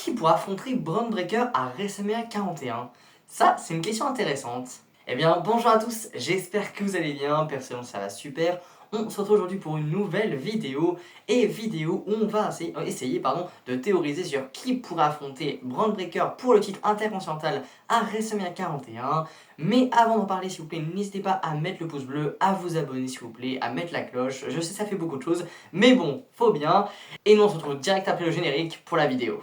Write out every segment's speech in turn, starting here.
qui pourra affronter Braun Breaker à WrestleMania 41? Ça, c'est une question intéressante. Eh bien, bonjour à tous, j'espère que vous allez bien, personnellement ça va super. On se retrouve aujourd'hui pour une nouvelle vidéo, où on va essayer de théoriser sur qui pourra affronter Braun Breaker pour le titre intercontinental à WrestleMania 41. Mais avant d'en parler, s'il vous plaît, n'hésitez pas à mettre le pouce bleu, à vous abonner s'il vous plaît, à mettre la cloche. Je sais ça fait beaucoup de choses, mais bon, faut bien. Et nous on se retrouve direct après le générique pour la vidéo.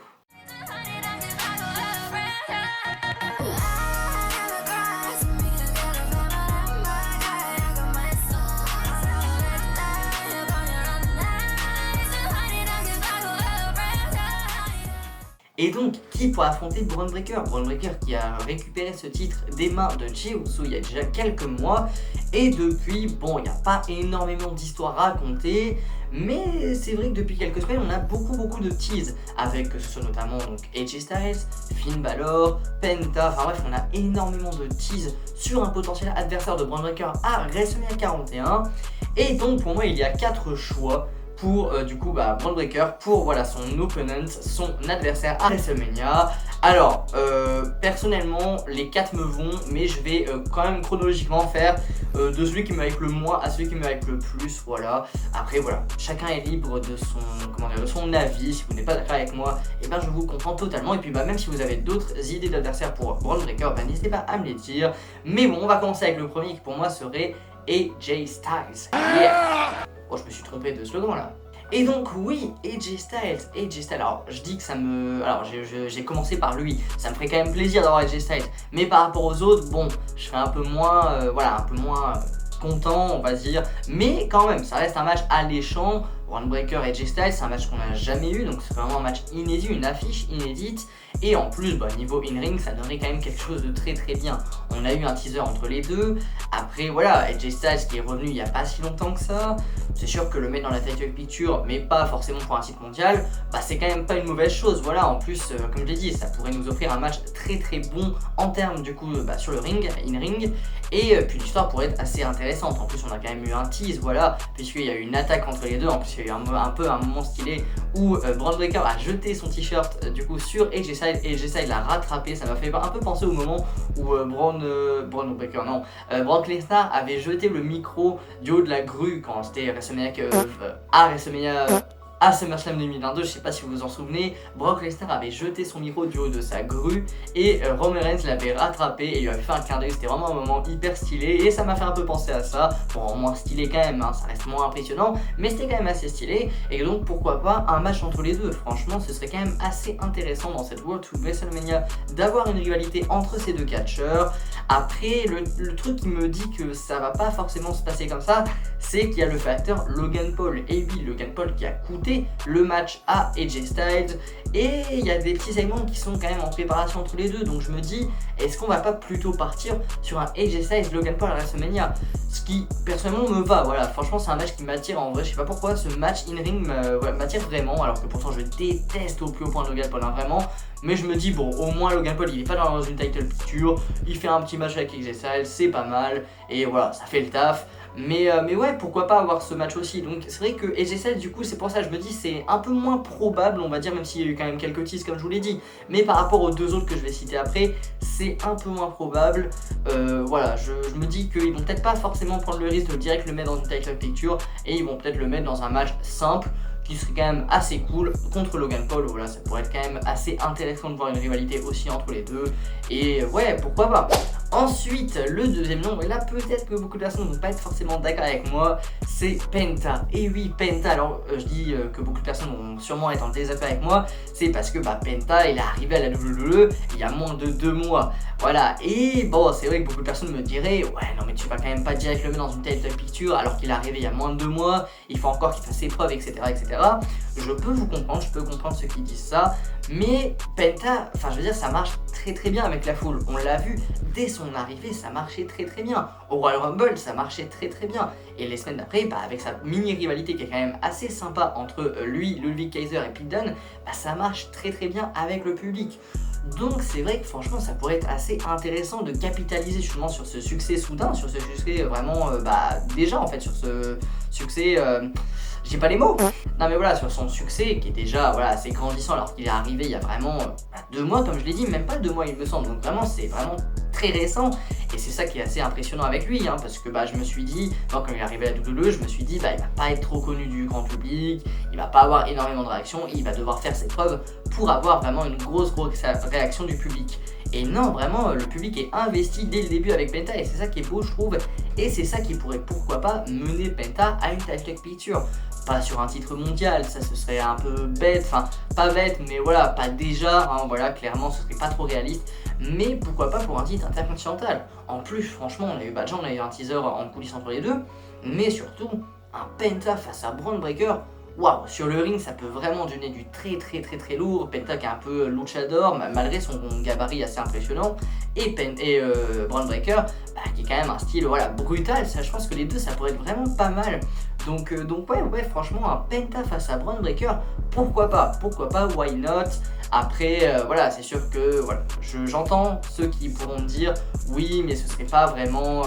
Et donc, qui pourra affronter Braun Breaker? Braun Breaker qui a récupéré ce titre des mains de Jey Uso il y a déjà quelques mois. Et depuis, bon, il n'y a pas énormément d'histoires racontées. Mais c'est vrai que depuis quelques semaines, on a beaucoup de teases. Avec que ce soit notamment donc, AJ Styles, Finn Balor, Penta. Enfin bref, on a énormément de teases sur un potentiel adversaire de Braun Breaker à WrestleMania 41. Et donc, pour moi, il y a 4 choix pour Braun Breaker pour son opponent, son adversaire à WrestleMania. Alors personnellement les 4 me vont, mais je vais quand même chronologiquement faire de celui qui me va avec le moins à celui qui me va avec le plus, voilà. Après voilà, chacun est libre de son avis. Si vous n'êtes pas d'accord avec moi, et ben je vous comprends totalement. Et puis même si vous avez d'autres idées d'adversaires pour Braun Breaker, n'hésitez pas à me les dire. Mais bon, on va commencer avec le premier qui pour moi serait AJ Styles. Yeah. Oh, je me suis trompé de slogan là. Et donc oui, AJ Styles, alors je dis que ça me... Alors j'ai commencé par lui, ça me ferait quand même plaisir d'avoir AJ Styles. Mais par rapport aux autres, bon, je serais un peu moins, content on va dire. Mais quand même, ça reste un match alléchant. Braun Breaker et AJ Styles, c'est un match qu'on n'a jamais eu, donc c'est vraiment un match inédit, une affiche inédite. Et en plus, niveau in-ring, ça donnerait quand même quelque chose de très bien. On a eu un teaser entre les deux. Après, voilà, AJ Styles qui est revenu il n'y a pas si longtemps que ça. C'est sûr que le mettre dans la title picture, mais pas forcément pour un titre mondial, c'est quand même pas une mauvaise chose. Voilà, en plus, comme je l'ai dit, ça pourrait nous offrir un match très bon en termes du coup sur le ring, in-ring. Et puis l'histoire pourrait être assez intéressante. En plus, on a quand même eu un tease, voilà, puisqu'il y a eu une attaque entre les deux. En plus, il y a eu un peu un moment stylé où Braun Breaker a jeté son t-shirt du coup sur AJ Styles et AJ Styles l'a rattrapé. Ça m'a fait un peu penser au moment où Brock Lesnar avait jeté le micro du haut de la grue quand c'était à SummerSlam 2022, je sais pas si vous vous en souvenez. Brock Lesnar avait jeté son micro du haut de sa grue et Roman Reigns l'avait rattrapé et lui avait fait un clin d'œil. C'était vraiment un moment hyper stylé et ça m'a fait un peu penser à ça. Bon, moins stylé quand même, ça reste moins impressionnant, mais c'était quand même assez stylé. Et donc pourquoi pas un match entre les deux. Franchement, ce serait quand même assez intéressant dans cette World to WrestleMania d'avoir une rivalité entre ces deux catcheurs. Après, le truc qui me dit que ça va pas forcément se passer comme ça, c'est qu'il y a le facteur Logan Paul. Et oui, Logan Paul qui a coûté le match à AJ Styles, et il y a des petits segments qui sont quand même en préparation entre les deux. Donc je me dis, est-ce qu'on va pas plutôt partir sur un AJ Styles Logan Paul à WrestleMania? Ce qui personnellement me va, voilà, franchement c'est un match qui m'attire en vrai. Je sais pas pourquoi ce match in-ring m'attire vraiment, alors que pourtant je déteste au plus haut point Logan Paul, vraiment. Mais je me dis, bon, au moins Logan Paul il est pas dans une title picture, il fait un petit match avec AJ Styles, c'est pas mal, et voilà, ça fait le taf. Mais ouais, pourquoi pas avoir ce match aussi. Donc c'est vrai que AJ Styles, du coup, c'est pour ça que je me dis c'est un peu moins probable, on va dire, même s'il y a eu quand même quelques teases comme je vous l'ai dit. Mais par rapport aux deux autres que je vais citer après, c'est un peu moins probable. Voilà, je me dis qu'ils vont peut-être pas forcément prendre le risque de direct le mettre dans une title picture, et ils vont peut-être le mettre dans un match simple qui serait quand même assez cool contre Logan Paul. Voilà, ça pourrait être quand même assez intéressant de voir une rivalité aussi entre les deux. Et ouais, pourquoi pas. Ensuite, le deuxième nom, et là peut-être que beaucoup de personnes ne vont pas être forcément d'accord avec moi, c'est Penta. Et oui, Penta, alors je dis que beaucoup de personnes vont sûrement être en désaccord avec moi, c'est parce que Penta, il est arrivé à la WWE il y a moins de 2 mois. Voilà, et bon, c'est vrai que beaucoup de personnes me diraient, ouais, non mais tu vas quand même pas direct le mettre dans une title picture alors qu'il est arrivé il y a moins de 2 mois, il faut encore qu'il fasse ses preuves, etc. Je peux vous comprendre, je peux comprendre ceux qui disent ça, mais Penta, enfin je veux dire, ça marche très bien avec la foule. On l'a vu, dès son arrivée, ça marchait très bien. Au Royal Rumble, ça marchait très bien. Et les semaines d'après, avec sa mini-rivalité qui est quand même assez sympa entre lui, Ludwig Kaiser et Pete Dunne, ça marche très bien avec le public. Donc c'est vrai que franchement ça pourrait être assez intéressant de capitaliser justement sur ce succès soudain, sur ce succès vraiment déjà en fait, sur ce succès je j'ai pas les mots. Non mais voilà, sur son succès qui est déjà voilà, assez grandissant alors qu'il est arrivé il y a vraiment 2 mois comme je l'ai dit, même pas 2 mois il me semble, donc vraiment c'est vraiment très récent et c'est ça qui est assez impressionnant avec lui parce que je me suis dit, moi quand il est arrivé à la WWE, je me suis dit il va pas être trop connu du grand public, il va pas avoir énormément de réactions, il va devoir faire ses preuves pour avoir vraiment une grosse réaction du public. Et non, vraiment, le public est investi dès le début avec Penta et c'est ça qui est beau, je trouve. Et c'est ça qui pourrait, pourquoi pas, mener Penta à une title picture. Pas sur un titre mondial, ça ce serait un peu bête, enfin, pas bête, mais voilà, pas déjà, voilà, clairement, ce serait pas trop réaliste. Mais pourquoi pas pour un titre intercontinental. En plus, franchement, on a eu un teaser en coulisses entre les deux, mais surtout, un Penta face à Bron Breakker. Waouh, sur le ring, ça peut vraiment donner du très lourd. Penta qui est un peu luchador, malgré son gabarit assez impressionnant. Et Bron Breakker, qui est quand même un style brutal. Ça, je pense que les deux, ça pourrait être vraiment pas mal. Donc ouais, franchement, un Penta face à Bron Breakker, pourquoi pas, why not. Après, c'est sûr que j'entends ceux qui pourront me dire oui, mais ce serait pas vraiment,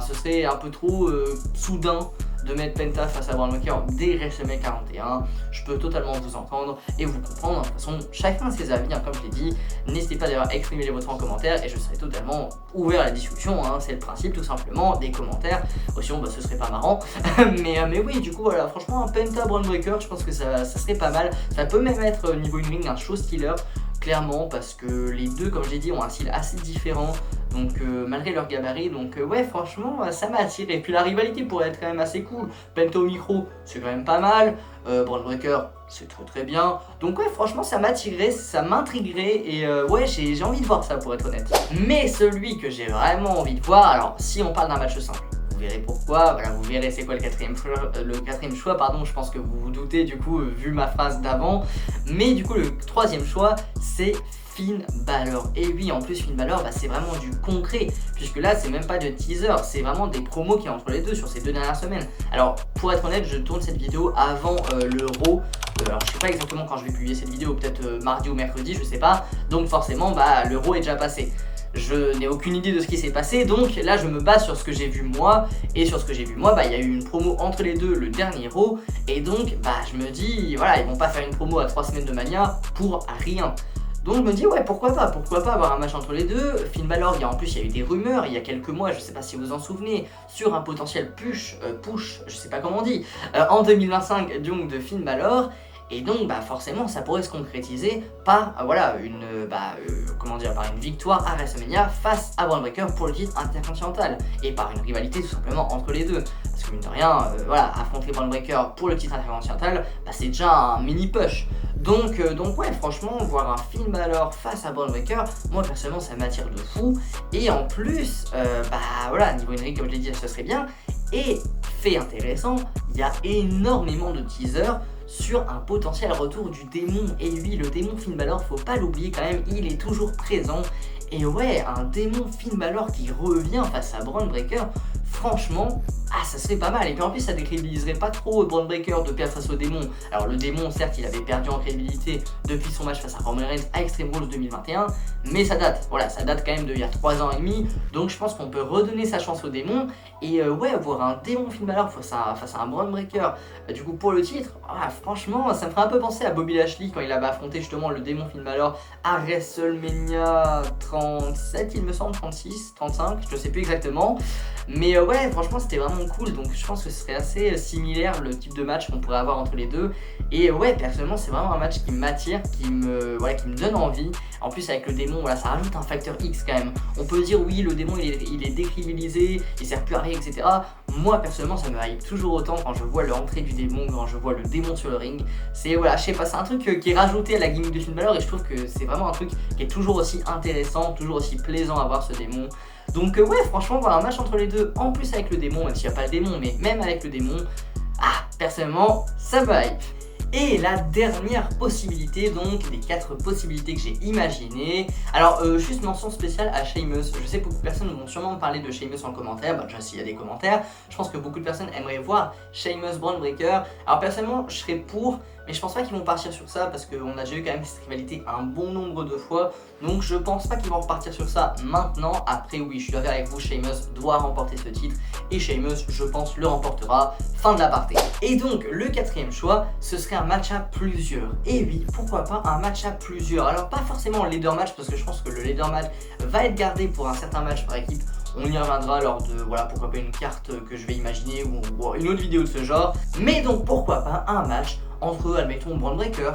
ce serait un peu trop soudain de mettre Penta face à Bron Breakker dès WrestleMania 41. Je peux totalement vous entendre et vous comprendre. De toute façon, chacun ses avis, comme je l'ai dit. N'hésitez pas d'ailleurs à exprimer les vôtres en commentaire et je serai totalement ouvert à la discussion. C'est le principe tout simplement des commentaires. Sinon, ce serait pas marrant. mais oui, du coup, franchement, un Penta Bron Breakker, je pense que ça serait pas mal. Ça peut même être au niveau in-ring un show stealer. Clairement, parce que les deux, comme j'ai dit, ont un style assez différent, donc malgré leur gabarit, donc ouais, franchement, ça m'a attiré. Et puis la rivalité pourrait être quand même assez cool. Penta au micro, c'est quand même pas mal. Bron Breakker, c'est très bien. Donc ouais, franchement, ça m'attirerait, ça m'intriguerait, et ouais, j'ai envie de voir ça pour être honnête. Mais celui que j'ai vraiment envie de voir, alors si on parle d'un match simple, vous verrez pourquoi, vous verrez c'est quoi le quatrième choix, pardon, je pense que vous vous doutez du coup vu ma phrase d'avant. Mais du coup le troisième choix c'est Finn Balor. Et oui, en plus Finn Balor, c'est vraiment du concret, puisque là c'est même pas de teaser, c'est vraiment des promos qui entre les deux sur ces 2 dernières semaines. Alors pour être honnête, je tourne cette vidéo avant le Raw. Alors je sais pas exactement quand je vais publier cette vidéo, peut-être mardi ou mercredi, je sais pas. Donc forcément le Raw est déjà passé. Je n'ai aucune idée de ce qui s'est passé, donc là je me base sur ce que j'ai vu moi, et sur ce que j'ai vu moi, il y a eu une promo entre les deux, le dernier Raw, et donc je me dis, ils vont pas faire une promo à 3 semaines de Mania pour rien. Donc je me dis ouais, pourquoi pas avoir un match entre les deux. Finn Balor, en plus il y a eu des rumeurs il y a quelques mois, je sais pas si vous en souvenez, sur un potentiel push, je sais pas comment on dit, en 2025 donc de Finn Balor. Et donc forcément ça pourrait se concrétiser par par une victoire à WrestleMania face à Bron Breakker pour le titre intercontinental et par une rivalité tout simplement entre les deux. Parce que mine de rien, affronter Bron Breakker pour le titre intercontinental, c'est déjà un mini push. Donc ouais, franchement, voir un Finn Balor face à Bron Breakker, moi personnellement ça m'attire de fou. Et en plus, niveau in-ring comme je l'ai dit, ce serait bien. Et fait intéressant, il y a énormément de teasers sur un potentiel retour du démon. Et oui, le démon Finn Balor, faut pas l'oublier quand même, il est toujours présent. Et ouais, un démon Finn Balor qui revient face à Bron Breakker, franchement, ça serait pas mal. Et puis en plus, ça décrédibiliserait pas trop Bron Breakker de perdre face au démon. Alors le démon, certes, il avait perdu en crédibilité depuis son match face à Roman Reigns à Extreme Rules 2021, mais ça date quand même d'il y a 3 ans et demi. Donc je pense qu'on peut redonner sa chance au démon. Et ouais, voir un démon Finn Balor face à un Bron Breakker, du coup pour le titre, franchement, ça me ferait un peu penser à Bobby Lashley quand il avait affronté justement le démon Finn Balor à WrestleMania 37, il me semble, 36, 35, je sais plus exactement. Mais ouais, franchement, c'était vraiment cool. Donc je pense que ce serait assez similaire le type de match qu'on pourrait avoir entre les deux. Et ouais, personnellement, c'est vraiment un match qui m'attire, qui me donne envie. En plus, avec le démon, ça rajoute un facteur X quand même. On peut dire oui, le démon il est décribilisé, il sert plus à rien, etc. Moi, personnellement, ça me hype toujours autant quand je vois l'entrée du démon, quand je vois le démon sur le ring. C'est je sais pas, c'est un truc qui est rajouté à la gimmick de Finn Balor et je trouve que c'est vraiment un truc qui est toujours aussi intéressant, toujours aussi plaisant à voir ce démon. Donc ouais, franchement, voir un match entre les deux, en plus avec le démon, même s'il n'y a pas le démon, mais même avec le démon, personnellement, ça me hype. Et la dernière possibilité, donc, des 4 possibilités que j'ai imaginées. Alors, juste mention spéciale à Sheamus. Je sais que beaucoup de personnes vont sûrement me parler de Sheamus en commentaire. Déjà, s'il y a des commentaires, je pense que beaucoup de personnes aimeraient voir Sheamus Bron Breakker. Alors, personnellement, je serais pour, mais je pense pas qu'ils vont partir sur ça parce qu'on a déjà eu quand même cette rivalité un bon nombre de fois, donc je pense pas qu'ils vont repartir sur ça maintenant. Après oui, je suis d'accord avec vous, Sheamus doit remporter ce titre et Sheamus, je pense, le remportera. Fin de la partie. Et donc le quatrième choix, ce serait un match à plusieurs. Et oui, pourquoi pas un match à plusieurs. Alors pas forcément le leader match parce que je pense que le leader match va être gardé pour un certain match par équipe. On y reviendra lors de, voilà, pourquoi pas une carte que je vais imaginer ou une autre vidéo de ce genre. Mais donc pourquoi pas un match entre, admettons, Braun Breaker,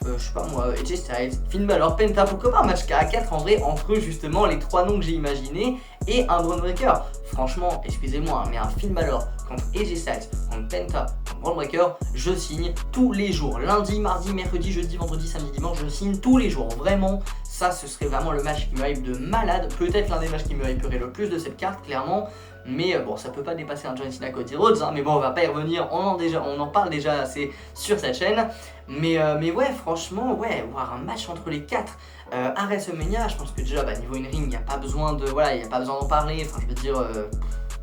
je sais pas moi, AJ Styles, Finn Balor, Penta, pourquoi pas un match à 4 en vrai entre justement les 3 noms que j'ai imaginés et un Braun Breaker. Franchement, excusez-moi, mais un Finn Balor contre AJ Styles, contre Penta, contre Braun Breaker, je signe tous les jours. Lundi, mardi, mercredi, jeudi, vendredi, samedi, dimanche, je signe tous les jours. Vraiment, ça ce serait vraiment le match qui me hype de malade. Peut-être l'un des matchs qui me hyperait le plus de cette carte, clairement. Mais bon, ça peut pas dépasser un John Cena Cody Rhodes, hein, mais bon, on va pas y revenir, on en parle déjà assez sur cette chaîne. Mais ouais, franchement, ouais, voir un match entre les 4 à WrestleMania, je pense que déjà, niveau in-ring, il n'y a pas besoin de, voilà, il n'y a pas besoin d'en parler. Enfin, je veux dire,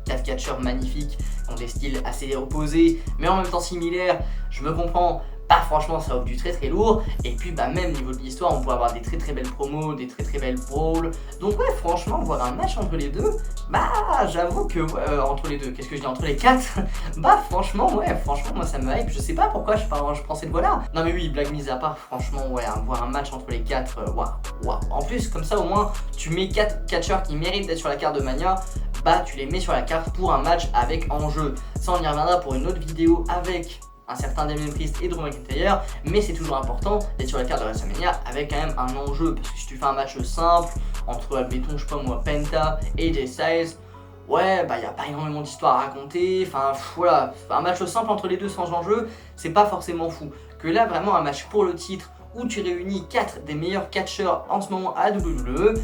4 catcheurs magnifiques, qui ont des styles assez opposés, mais en même temps similaires, je me comprends. Bah franchement ça offre du très très lourd, et puis même niveau de l'histoire on peut avoir des très très belles promos, des très très belles brawls. Donc ouais, franchement voir un match entre les deux, j'avoue que entre les deux, qu'est-ce que je dis, entre les 4, franchement moi ça me hype. Je sais pas pourquoi je prends cette voie là. Non mais oui, blague mise à part, franchement ouais, voir un match entre les 4, waouh. En plus comme ça au moins tu mets 4 catcheurs qui méritent d'être sur la carte de Mania, tu les mets sur la carte pour un match avec enjeu. Ça on y reviendra pour une autre vidéo avec un certain Damien Priest et Drew McIntyre, mais c'est toujours important d'être sur la carte de WrestleMania avec quand même un enjeu, parce que si tu fais un match simple entre, admettons, je sais pas moi, Penta et AJ Styles, ouais, y a pas énormément d'histoire à raconter, enfin voilà, un match simple entre les deux sans enjeu, c'est pas forcément fou. Que là, vraiment un match pour le titre, où tu réunis 4 des meilleurs catcheurs en ce moment à WWE,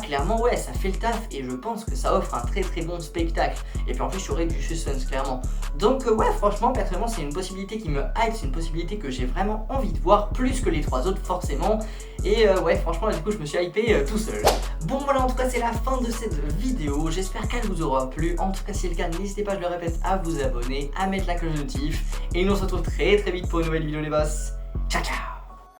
clairement ouais, ça fait le taf et je pense que ça offre un très très bon spectacle. Et puis en plus tu aurais du suspense clairement. Donc ouais, franchement personnellement c'est une possibilité qui me hype, c'est une possibilité que j'ai vraiment envie de voir, plus que les 3 autres forcément. Et ouais, franchement là, du coup je me suis hypé tout seul. Bon voilà, en tout cas c'est la fin de cette vidéo, j'espère qu'elle vous aura plu. En tout cas si c'est le cas, n'hésitez pas, je le répète, à vous abonner, à mettre la cloche de notif. Et nous on se retrouve très très vite pour une nouvelle vidéo les boss. Ciao ciao.